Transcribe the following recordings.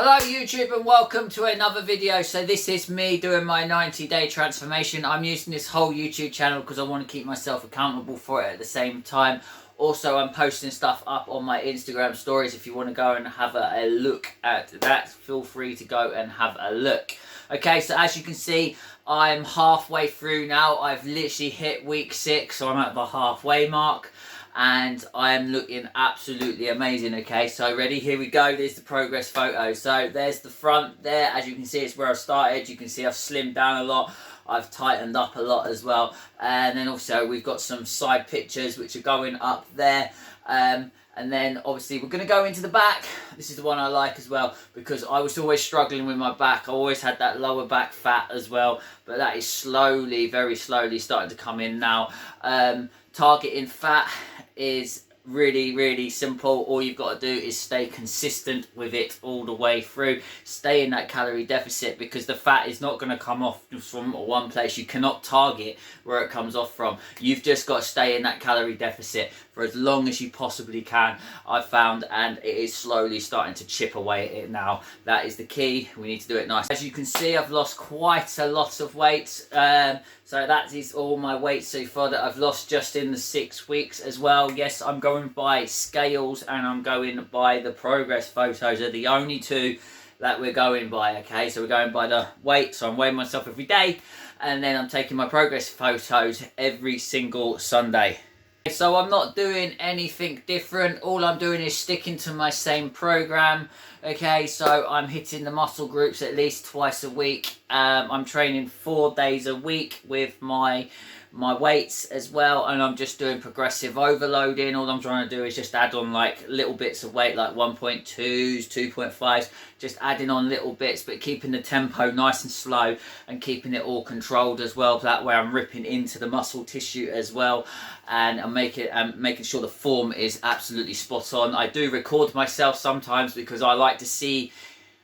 Hello YouTube and welcome to another video. So this is me doing my 90-day transformation. I'm using this whole YouTube channel because I want to keep myself accountable for it at the same time. Also, I'm posting stuff up on my Instagram stories. If you want to go and have a look at that, feel free to go and have a look. Okay, so as you can see, I'm halfway through now. I've literally hit week 6, so I'm at the halfway mark. And I am looking absolutely amazing. Okay, so ready, here we go. There's the progress photo. So there's the front there. As you can see, it's where I started. You can see I've slimmed down a lot. I've tightened up a lot as well. And then also we've got some side pictures which are going up there. And then obviously we're going to go into the back. This is the one I like as well because I was always struggling with my back. I always had that lower back fat as well, but that is slowly, very slowly starting to come in now. Targeting fat is really simple. All you've got to do is stay consistent with it all the way through. Stay in that calorie deficit because the fat is not going to come off from one place. You cannot target where it comes off from. You've just got to stay in that calorie deficit for as long as you possibly can, I've found, and it is slowly starting to chip away at it now. That is the key. We need to do it nice. As you can see, I've lost quite a lot of weight. So that is all my weight so far that I've lost just in the 6 weeks as well. Yes, I'm going by scales and I'm going by the progress photos. Are the only two that we're going by, okay? So we're going by the weight, so I'm weighing myself every day, and then I'm taking my progress photos every single Sunday. So I'm not doing anything different. All I'm doing is sticking to my same program. Okay, so I'm hitting the muscle groups at least twice a week. I'm training 4 days a week with my weights as well, and I'm just doing progressive overloading. All I'm trying to do is just add on like little bits of weight, like 1.2s, 2.5s, just adding on little bits, but keeping the tempo nice and slow and keeping it all controlled as well. That way I'm ripping into the muscle tissue as well, and I'm making sure the form is absolutely spot on. I do record myself sometimes because I like to see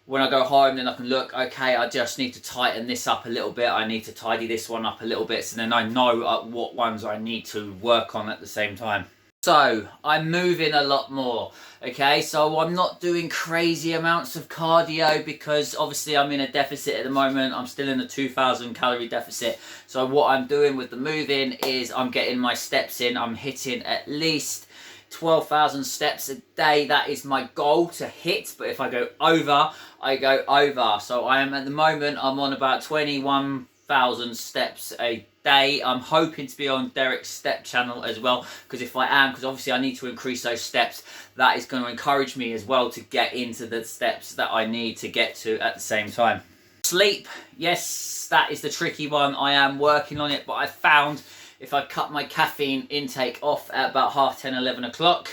when I go home, then I can look, okay, I just need to tighten this up a little bit. I need to tidy this one up a little bit. So then I know what ones I need to work on at the same time. So I'm moving a lot more, okay? So I'm not doing crazy amounts of cardio because obviously I'm in a deficit at the moment. I'm still in a 2,000 calorie deficit. So what I'm doing with the moving is I'm getting my steps in. I'm hitting at least 12,000 steps a day. That is my goal to hit, but if I go over, I go over. So I am at the moment, I'm on about 21,000 steps a day. I'm hoping to be on Derek's step channel as well, because if I am, because obviously I need to increase those steps, that is going to encourage me as well to get into the steps that I need to get to at the same time. Sleep, yes, that is the tricky one. I am working on it, but I found if I cut my caffeine intake off at about 10:30, 11 o'clock,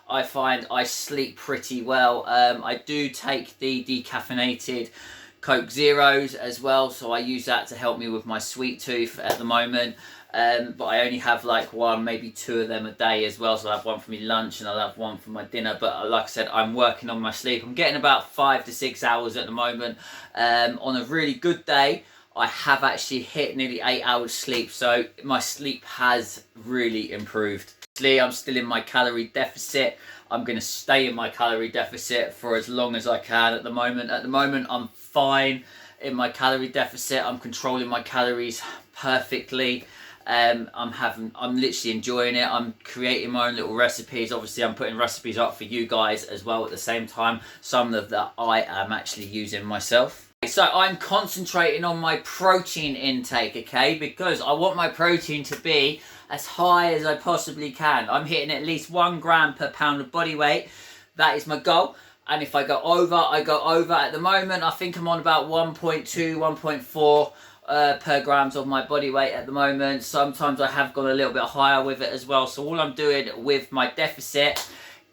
I find I sleep pretty well. I do take the decaffeinated Coke Zeros as well, so I use that to help me with my sweet tooth at the moment. But I only have like 1, maybe 2 of them a day as well. So I have one for my lunch and I'll have one for my dinner. But like I said, I'm working on my sleep. I'm getting about 5 to 6 hours at the moment. On a really good day, I have actually hit nearly 8 hours sleep, so my sleep has really improved. I'm still in my calorie deficit. I'm going to stay in my calorie deficit for as long as I can at the moment. At the moment, I'm fine in my calorie deficit. I'm controlling my calories perfectly. I'm literally enjoying it. I'm creating my own little recipes. Obviously, I'm putting recipes up for you guys as well at the same time. Some of that I am actually using myself. So I'm concentrating on my protein intake, okay, because I want my protein to be as high as I possibly can. I'm hitting at least 1 gram per pound of body weight. That is my goal. And if I go over, I go over. At the moment, I think I'm on about 1.2, 1.4 per grams of my body weight at the moment. Sometimes I have gone a little bit higher with it as well. So all I'm doing with my deficit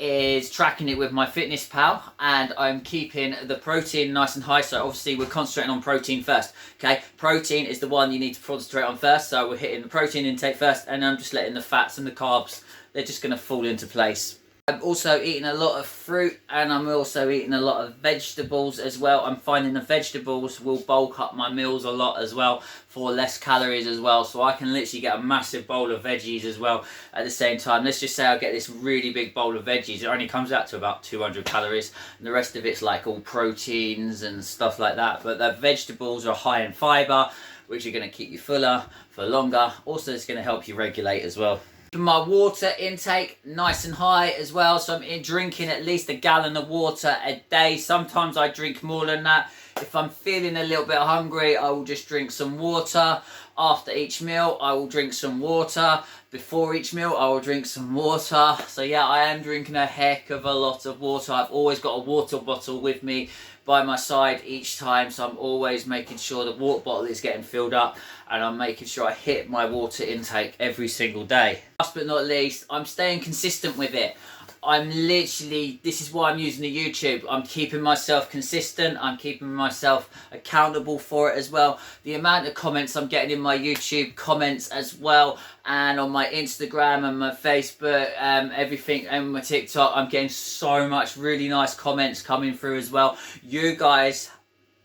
is tracking it with my Fitness Pal, and I'm keeping the protein nice and high. So obviously we're concentrating on protein first, okay? Protein is the one you need to concentrate on first, so we're hitting the protein intake first, and I'm just letting the fats and the carbs, they're just going to fall into place. I'm also eating a lot of fruit, and I'm also eating a lot of vegetables as well. I'm finding the vegetables will bulk up my meals a lot as well, for less calories as well. So I can literally get a massive bowl of veggies as well at the same time. Let's just say I get this really big bowl of veggies. It only comes out to about 200 calories, and the rest of it's like all proteins and stuff like that. But the vegetables are high in fibre, which are going to keep you fuller for longer. Also, it's going to help you regulate as well. My water intake nice and high as well, so I'm drinking at least a gallon of water a day. Sometimes I drink more than that. If I'm feeling a little bit hungry, I will just drink some water. After each meal, I will drink some water. Before each meal, I will drink some water. So yeah, I am drinking a heck of a lot of water. I've always got a water bottle with me by my side each time, so I'm always making sure the water bottle is getting filled up, and I'm making sure I hit my water intake every single day. Last but not least, I'm staying consistent with it. I'm literally, this is why I'm using the YouTube. I'm keeping myself consistent. I'm keeping myself accountable for it as well. The amount of comments I'm getting in my YouTube comments as well, and on my Instagram and my Facebook, everything, and my TikTok, I'm getting so much really nice comments coming through as well. You guys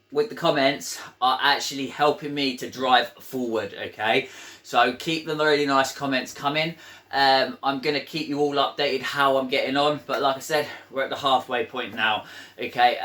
with the comments are actually helping me to drive forward, okay? So keep the really nice comments coming. I'm going to keep you all updated how I'm getting on, but like I said, we're at the halfway point now, okay?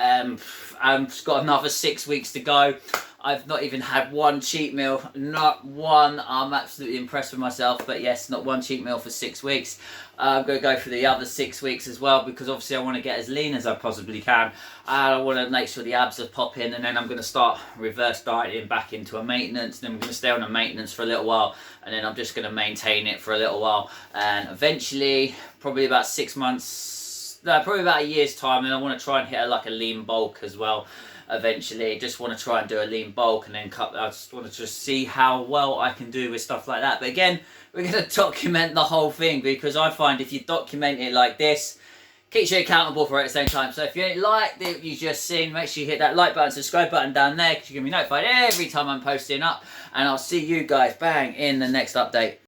I've just got another 6 weeks to go. I've not even had one cheat meal, not one. I'm absolutely impressed with myself, but yes, not one cheat meal for 6 weeks. I'm going to go for the other 6 weeks as well, because obviously I want to get as lean as I possibly can, and I want to make sure the abs are popping, and then I'm going to start reverse dieting back into a maintenance, and then I'm going to stay on a maintenance for a little while, and then I'm just going to maintain it for a little while, and eventually, probably about 6 months, no, probably about a year's time, and I want to try and hit like a lean bulk as well. Eventually, just want to try and do a lean bulk, and then cut. I just want to just see how well I can do with stuff like that. But again, we're going to document the whole thing, because I find if you document it like this, keeps you accountable for it at the same time. So if you like what you just seen, make sure you hit that like button, subscribe button down there, because you're going to be notified every time I'm posting up. And I'll see you guys bang in the next update.